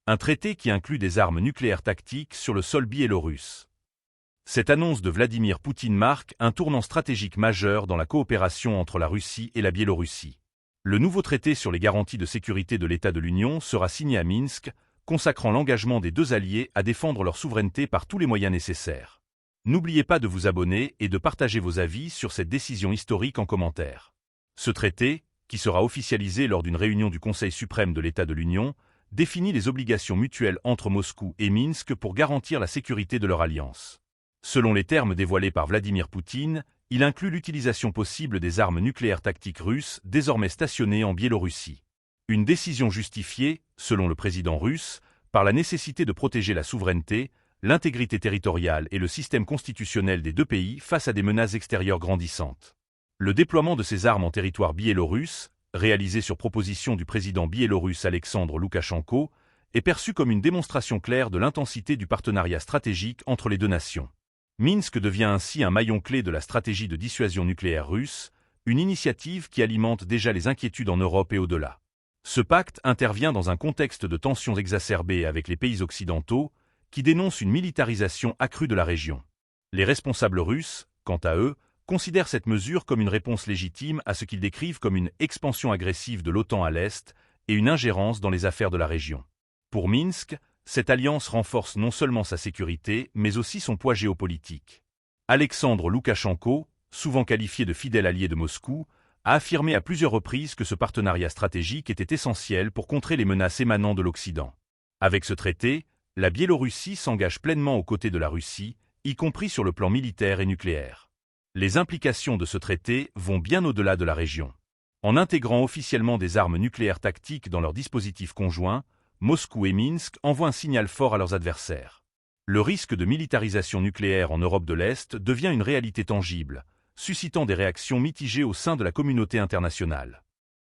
Un traité qui inclut des armes nucléaires tactiques sur le sol biélorusse. Cette annonce de Vladimir Poutine marque un tournant stratégique majeur dans la coopération entre la Russie et la Biélorussie. Le nouveau traité sur les garanties de sécurité de l'État de l'Union sera signé à Minsk, consacrant l'engagement des deux alliés à défendre leur souveraineté par tous les moyens nécessaires. N'oubliez pas de vous abonner et de partager vos avis sur cette décision historique en commentaire. Ce traité, qui sera officialisé lors d'une réunion du Conseil suprême de l'État de l'Union, définit les obligations mutuelles entre Moscou et Minsk pour garantir la sécurité de leur alliance. Selon les termes dévoilés par Vladimir Poutine, il inclut l'utilisation possible des armes nucléaires tactiques russes désormais stationnées en Biélorussie. Une décision justifiée, selon le président russe, par la nécessité de protéger la souveraineté, l'intégrité territoriale et le système constitutionnel des deux pays face à des menaces extérieures grandissantes. Le déploiement de ces armes en territoire biélorusse, réalisé sur proposition du président biélorusse Alexandre Loukachenko, est perçu comme une démonstration claire de l'intensité du partenariat stratégique entre les deux nations. Minsk devient ainsi un maillon clé de la stratégie de dissuasion nucléaire russe, une initiative qui alimente déjà les inquiétudes en Europe et au-delà. Ce pacte intervient dans un contexte de tensions exacerbées avec les pays occidentaux, qui dénoncent une militarisation accrue de la région. Les responsables russes, quant à eux, considèrent cette mesure comme une réponse légitime à ce qu'ils décrivent comme une expansion agressive de l'OTAN à l'Est et une ingérence dans les affaires de la région. Pour Minsk, cette alliance renforce non seulement sa sécurité, mais aussi son poids géopolitique. Alexandre Loukachenko, souvent qualifié de fidèle allié de Moscou, a affirmé à plusieurs reprises que ce partenariat stratégique était essentiel pour contrer les menaces émanant de l'Occident. Avec ce traité, la Biélorussie s'engage pleinement aux côtés de la Russie, y compris sur le plan militaire et nucléaire. Les implications de ce traité vont bien au-delà de la région. En intégrant officiellement des armes nucléaires tactiques dans leurs dispositifs conjoints, Moscou et Minsk envoient un signal fort à leurs adversaires. Le risque de militarisation nucléaire en Europe de l'Est devient une réalité tangible, suscitant des réactions mitigées au sein de la communauté internationale.